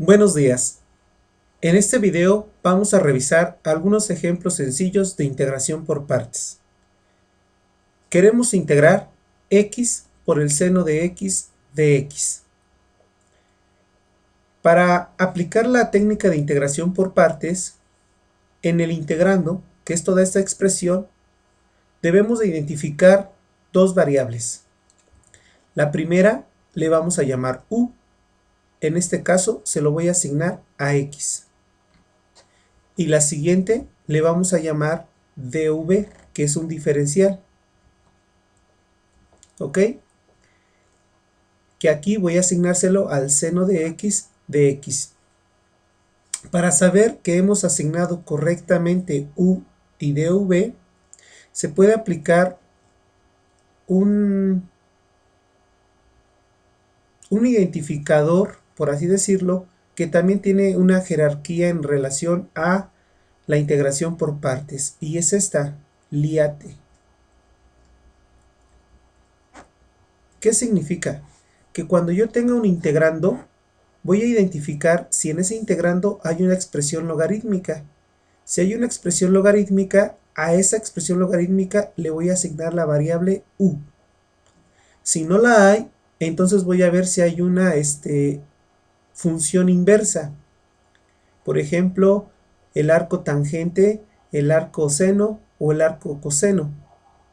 Buenos días. En este video vamos a revisar algunos ejemplos sencillos de integración por partes. Queremos integrar x por el seno de x de x. Para aplicar la técnica de integración por partes, en el integrando, que es toda esta expresión, debemos de identificar dos variables. La primera le vamos a llamar u. En este caso se lo voy a asignar a x. Y la siguiente le vamos a llamar dv, que es un diferencial. ¿Ok? Que aquí voy a asignárselo al seno de x de x. Para saber que hemos asignado correctamente u y dv, se puede aplicar un identificador, por así decirlo, que también tiene una jerarquía en relación a la integración por partes, y es esta, LIATE. ¿Qué significa? Que cuando yo tenga un integrando, voy a identificar si en ese integrando hay una expresión logarítmica. Si hay una expresión logarítmica, a esa expresión logarítmica le voy a asignar la variable u. Si no la hay, entonces voy a ver si hay una función inversa. Por ejemplo, el arco tangente, el arco seno o el arco coseno.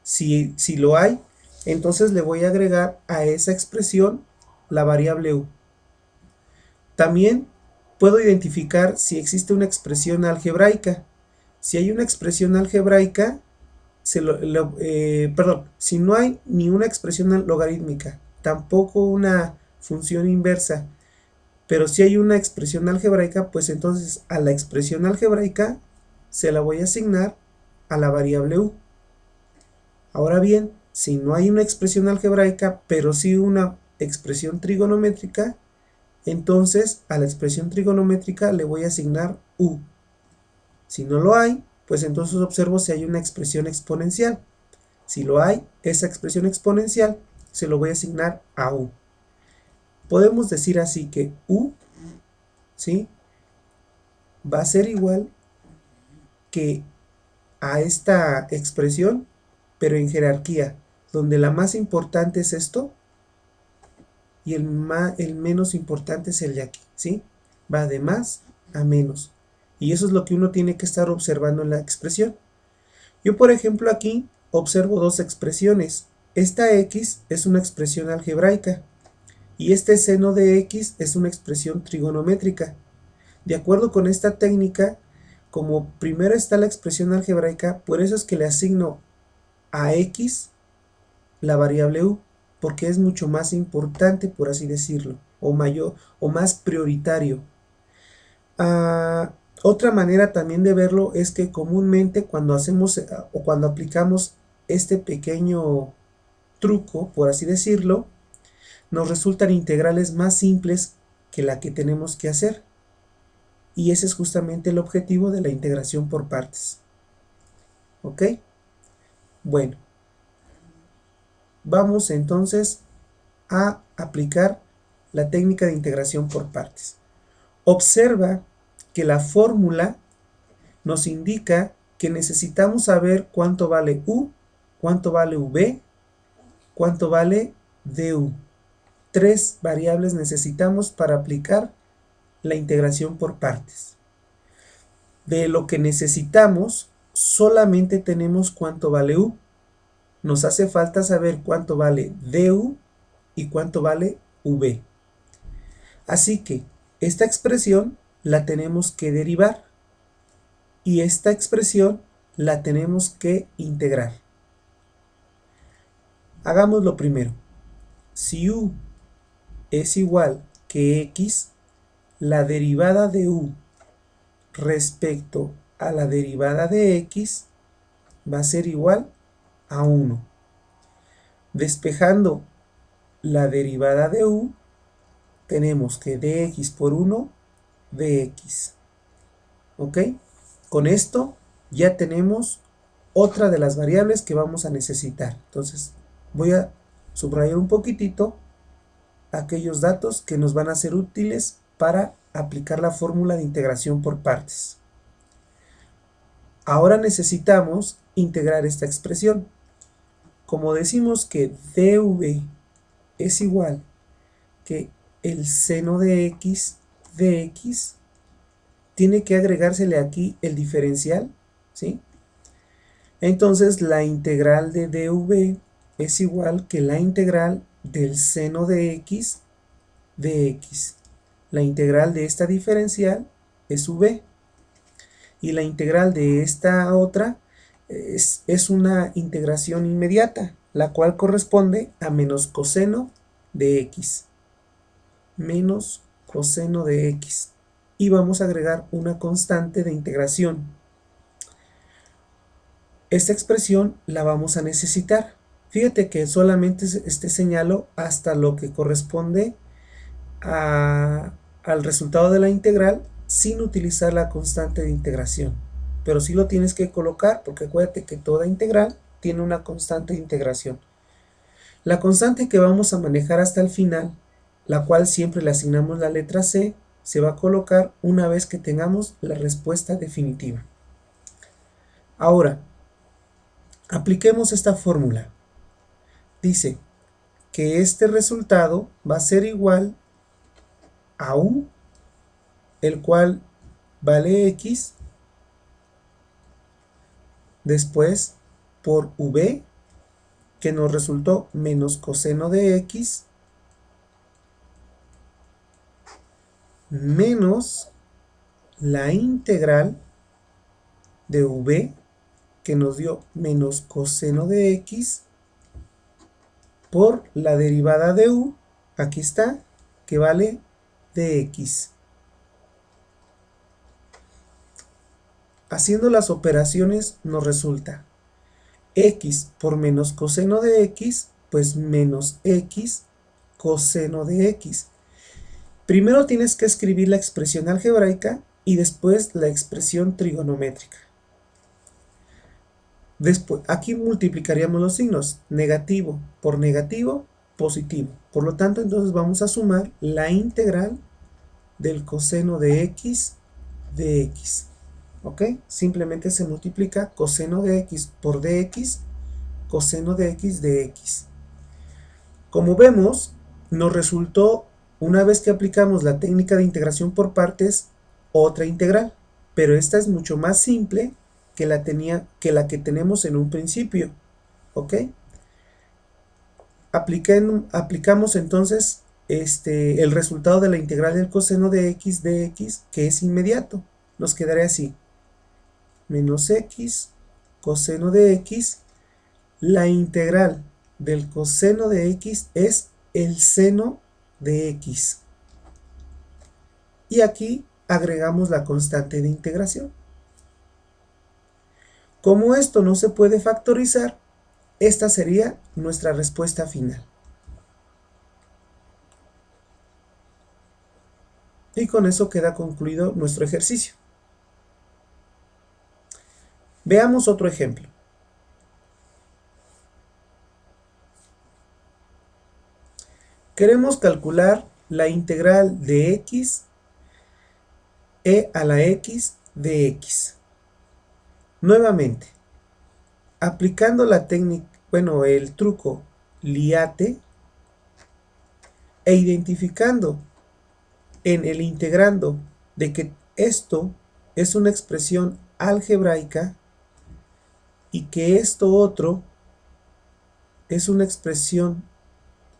Si lo hay, entonces le voy a agregar a esa expresión la variable u. También puedo identificar si existe una expresión algebraica. Si hay una expresión algebraica, si no hay ni una expresión logarítmica, tampoco una función inversa, pero si hay una expresión algebraica, pues entonces a la expresión algebraica se la voy a asignar a la variable u. Ahora bien, si no hay una expresión algebraica, pero sí una expresión trigonométrica, entonces a la expresión trigonométrica le voy a asignar u. Si no lo hay, pues entonces observo si hay una expresión exponencial. Si lo hay, esa expresión exponencial se lo voy a asignar a u. Podemos decir así que u, ¿sí?, va a ser igual que a esta expresión, pero en jerarquía, donde la más importante es esto y el menos importante es el de aquí, ¿sí? Va de más a menos. Y eso es lo que uno tiene que estar observando en la expresión. Yo, por ejemplo, aquí observo dos expresiones. Esta x es una expresión algebraica y este seno de x es una expresión trigonométrica. De acuerdo con esta técnica, como primero está la expresión algebraica, por eso es que le asigno a x la variable u, porque es mucho más importante, por así decirlo, o mayor, o más prioritario. Otra manera también de verlo es que comúnmente cuando hacemos o cuando aplicamos este pequeño truco, por así decirlo, nos resultan integrales más simples que la que tenemos que hacer. Y ese es justamente el objetivo de la integración por partes. ¿Ok? Bueno, vamos entonces a aplicar la técnica de integración por partes. Observa que la fórmula nos indica que necesitamos saber cuánto vale u, cuánto vale v, cuánto vale du. Tres variables necesitamos para aplicar la integración por partes. De lo que necesitamos, solamente tenemos cuánto vale u. Nos hace falta saber cuánto vale du y cuánto vale v. Así que esta expresión la tenemos que derivar y esta expresión la tenemos que integrar. Hagámoslo primero. Si u es igual que x, la derivada de u respecto a la derivada de x va a ser igual a 1. Despejando la derivada de u, tenemos que dx por 1, dx. ¿Ok? Con esto ya tenemos otra de las variables que vamos a necesitar. Entonces voy a subrayar un poquitito aquellos datos que nos van a ser útiles para aplicar la fórmula de integración por partes. Ahora necesitamos integrar esta expresión. Como decimos que dv es igual que el seno de x dx, tiene que agregársele aquí el diferencial, ¿sí? Entonces la integral de dv es igual que la integral del seno de x dx. La integral de esta diferencial es v. Y la integral de esta otra es una integración inmediata, la cual corresponde a menos coseno de x. Menos coseno de x. Y vamos a agregar una constante de integración. Esta expresión la vamos a necesitar. Fíjate que solamente señalo hasta lo que corresponde al resultado de la integral sin utilizar la constante de integración. Pero sí lo tienes que colocar porque acuérdate que toda integral tiene una constante de integración. La constante que vamos a manejar hasta el final, la cual siempre le asignamos la letra C, se va a colocar una vez que tengamos la respuesta definitiva. Ahora, apliquemos esta fórmula. Dice que este resultado va a ser igual a u, el cual vale x, después por v, que nos resultó menos coseno de x, menos la integral de v, que nos dio menos coseno de x, por la derivada de u, aquí está, que vale dx. Haciendo las operaciones nos resulta x por menos coseno de x, pues menos x coseno de x. Primero tienes que escribir la expresión algebraica y después la expresión trigonométrica. Después, aquí multiplicaríamos los signos, negativo por negativo, positivo. Por lo tanto, entonces vamos a sumar la integral del coseno de x dx. ¿Ok? Simplemente se multiplica coseno de x por dx, coseno de x dx. Como vemos, nos resultó, una vez que aplicamos la técnica de integración por partes, otra integral. Pero esta es mucho más simple que la que tenemos en un principio. ¿Ok? Aplicamos entonces el resultado de la integral del coseno de x dx, que es inmediato. Nos quedaría así. Menos x coseno de x. La integral del coseno de x es el seno de x. Y aquí agregamos la constante de integración. Como esto no se puede factorizar, esta sería nuestra respuesta final. Y con eso queda concluido nuestro ejercicio. Veamos otro ejemplo. Queremos calcular la integral de x e a la x de x. Nuevamente, aplicando la técnica, el truco LIATE e identificando en el integrando de que esto es una expresión algebraica y que esto otro es una expresión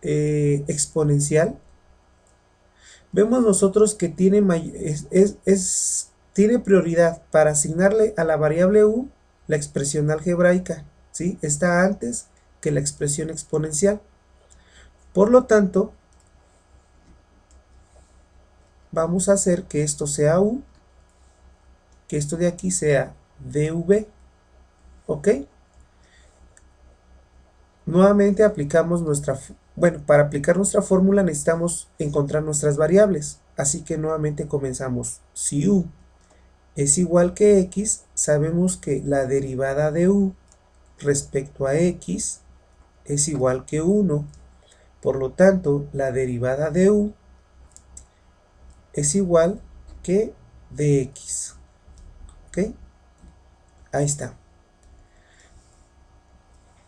exponencial, vemos nosotros que tiene prioridad para asignarle a la variable u la expresión algebraica, ¿sí? Está antes que la expresión exponencial. Por lo tanto, vamos a hacer que esto sea u, que esto de aquí sea dv, ¿ok? Nuevamente aplicamos para aplicar nuestra fórmula necesitamos encontrar nuestras variables, así que nuevamente comenzamos. Si u es igual que x, sabemos que la derivada de u respecto a x es igual que 1, por lo tanto la derivada de u es igual que dx. ¿Ok? Ahí está.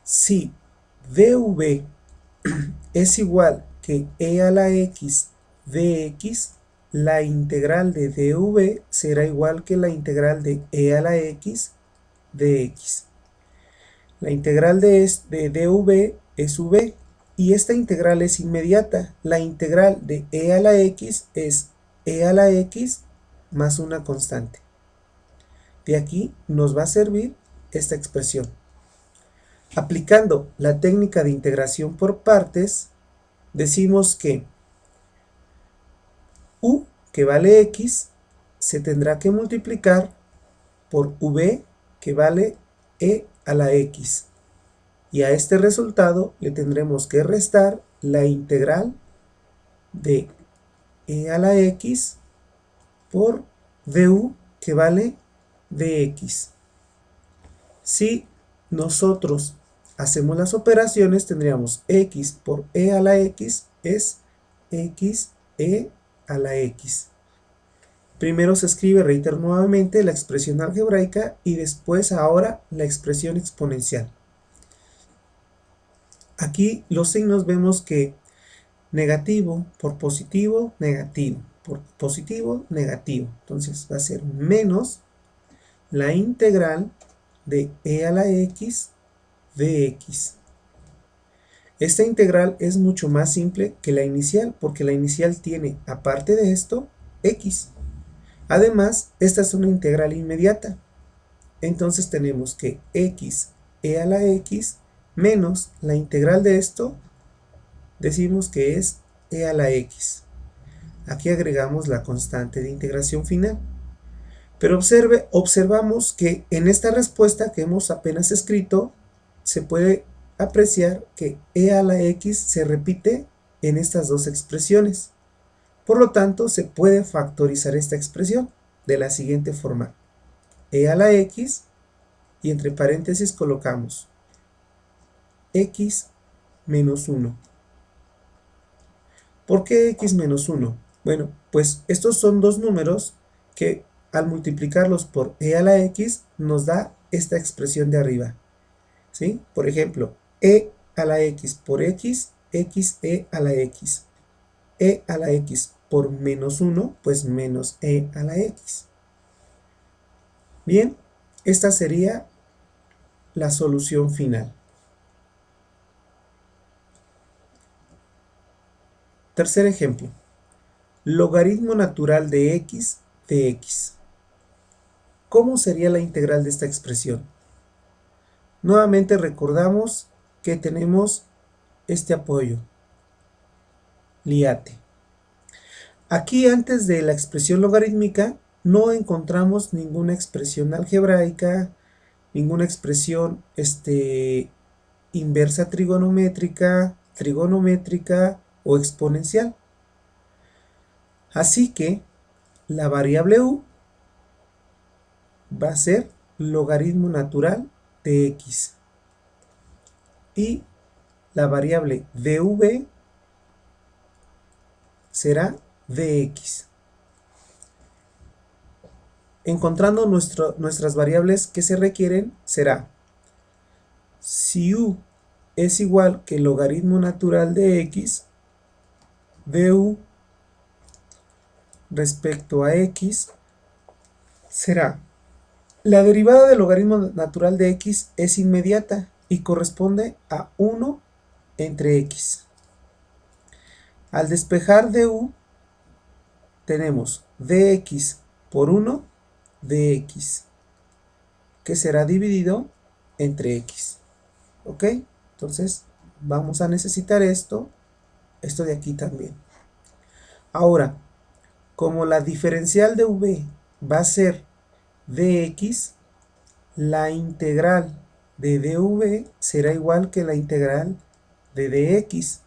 Si dv es igual que e a la x dx, la integral de dv será igual que la integral de e a la x dx. La integral de dv es v y esta integral es inmediata. La integral de e a la x es e a la x más una constante. De aquí nos va a servir esta expresión. Aplicando la técnica de integración por partes, decimos que u, que vale x, se tendrá que multiplicar por v, que vale e a la x. Y a este resultado le tendremos que restar la integral de e a la x por du, que vale dx. Si nosotros hacemos las operaciones, tendríamos x por e a la x es x e a la x. Primero se escribe, reitero nuevamente, la expresión algebraica y después ahora la expresión exponencial. Aquí los signos vemos que negativo por positivo, negativo, por positivo, negativo. Entonces va a ser menos la integral de e a la x dx. Esta integral es mucho más simple que la inicial, porque la inicial tiene, aparte de esto, x. Además, esta es una integral inmediata. Entonces tenemos que x e a la x menos la integral de esto, decimos que es e a la x. Aquí agregamos la constante de integración final. Pero observamos que en esta respuesta que hemos apenas escrito, se puede apreciar que e a la x se repite en estas dos expresiones. Por lo tanto, se puede factorizar esta expresión de la siguiente forma. E a la x, y entre paréntesis colocamos x menos 1. ¿Por qué x menos 1? Bueno, pues estos son dos números que al multiplicarlos por e a la x nos da esta expresión de arriba. ¿Sí? Por ejemplo, e a la x por x, x e a la x. E a la x por menos 1, pues menos e a la x. Bien, esta sería la solución final. Tercer ejemplo. Logaritmo natural de x de x. ¿Cómo sería la integral de esta expresión? Nuevamente recordamos que tenemos este apoyo, liate. Aquí antes de la expresión logarítmica no encontramos ninguna expresión algebraica, ninguna expresión inversa trigonométrica o exponencial. Así que la variable u va a ser logaritmo natural de x y la variable dv será dx. Encontrando nuestras variables que se requieren, será si u es igual que logaritmo natural de x, du respecto a x será la derivada del logaritmo natural de x es inmediata y corresponde a 1 entre x. Al despejar du, tenemos dx por 1 dx, que será dividido entre x. ¿Ok? Entonces, vamos a necesitar esto de aquí también. Ahora, como la diferencial de v va a ser dx, la integral de dv será igual que la integral de dx.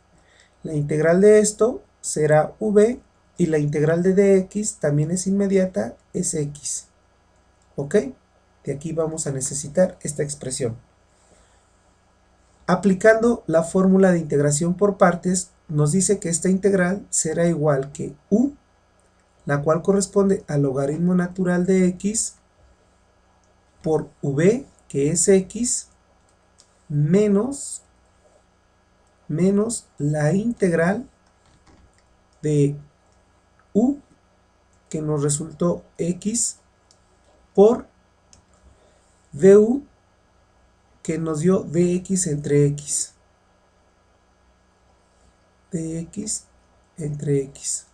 La integral de esto será v y la integral de dx también es inmediata, es x. ¿Ok? De aquí vamos a necesitar esta expresión. Aplicando la fórmula de integración por partes, nos dice que esta integral será igual que u, la cual corresponde al logaritmo natural de x por v, que es x, menos la integral de u, que nos resultó x, por du, que nos dio dx entre x. Dx entre x.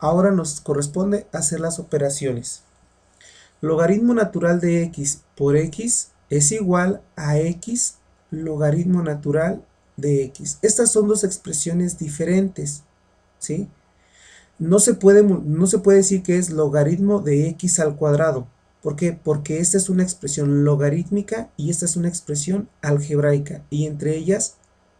Ahora nos corresponde hacer las operaciones. Logaritmo natural de x por x es igual a x logaritmo natural de x. Estas son dos expresiones diferentes, ¿sí? No se puede decir que es logaritmo de x al cuadrado. ¿Por qué? Porque esta es una expresión logarítmica y esta es una expresión algebraica, y entre ellas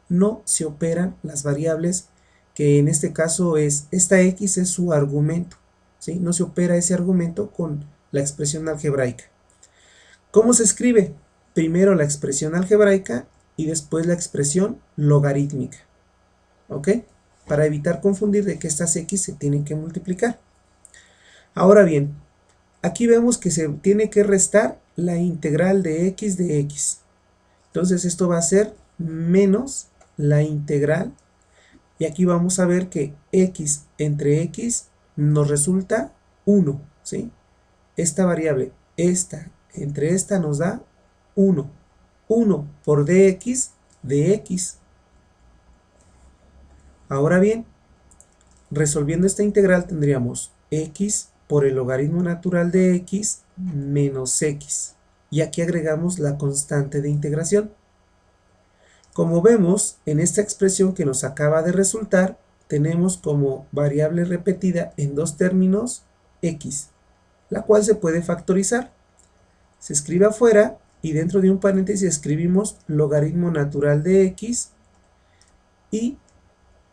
no se operan las variables, que en este caso esta x es su argumento, ¿sí? No se opera ese argumento con la expresión algebraica. ¿Cómo se escribe? Primero la expresión algebraica y después la expresión logarítmica, ¿ok? Para evitar confundir de que estas x se tienen que multiplicar. Ahora bien, aquí vemos que se tiene que restar la integral de x de x. Entonces esto va a ser menos la integral, y aquí vamos a ver que x entre x nos resulta 1, ¿sí? Esta variable, esta entre esta nos da 1. 1 por dx de x. Ahora bien, resolviendo esta integral tendríamos x por el logaritmo natural de x menos x. Y aquí agregamos la constante de integración. Como vemos, en esta expresión que nos acaba de resultar, tenemos como variable repetida en dos términos x, la cual se puede factorizar. Se escribe afuera y dentro de un paréntesis escribimos logaritmo natural de x y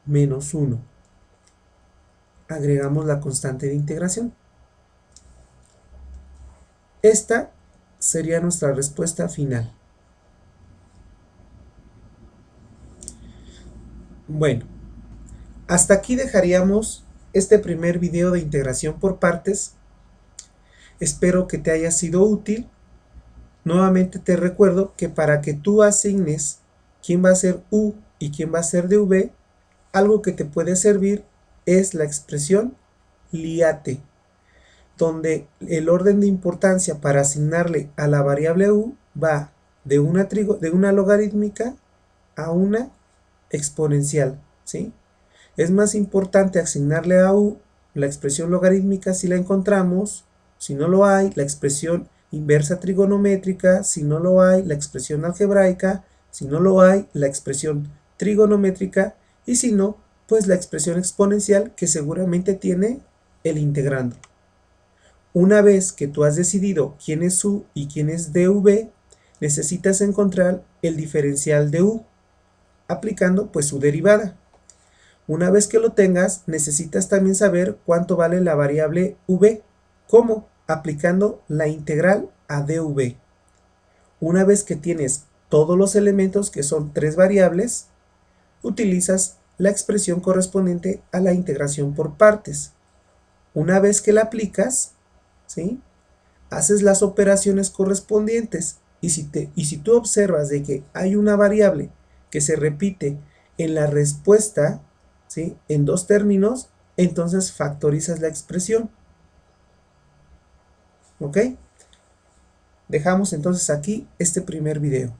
menos 1. Agregamos la constante de integración. Esta sería nuestra respuesta final. Bueno, hasta aquí dejaríamos este primer video de integración por partes. Espero que te haya sido útil. Nuevamente te recuerdo que para que tú asignes quién va a ser u y quién va a ser dv, algo que te puede servir es la expresión LIATE, donde el orden de importancia para asignarle a la variable u va de una logarítmica a una exponencial, ¿sí? Es más importante asignarle a u la expresión logarítmica si la encontramos. Si no lo hay, la expresión inversa trigonométrica. Si no lo hay, la expresión algebraica. Si no lo hay, la expresión trigonométrica. Y si no, pues la expresión exponencial, que seguramente tiene el integrando. Una vez que tú has decidido quién es u y quién es dv, necesitas encontrar el diferencial de u, aplicando pues su derivada. Una vez que lo tengas, necesitas también saber cuánto vale la variable v. ¿Cómo? Aplicando la integral a dv. Una vez que tienes todos los elementos, que son 3 variables, utilizas la expresión correspondiente a la integración por partes. Una vez que la aplicas, ¿sí?, haces las operaciones correspondientes, y si tú observas de que hay una variable que se repite en la respuesta, ¿sí?, en dos términos, entonces factorizas la expresión. ¿Ok? Dejamos entonces aquí este primer video.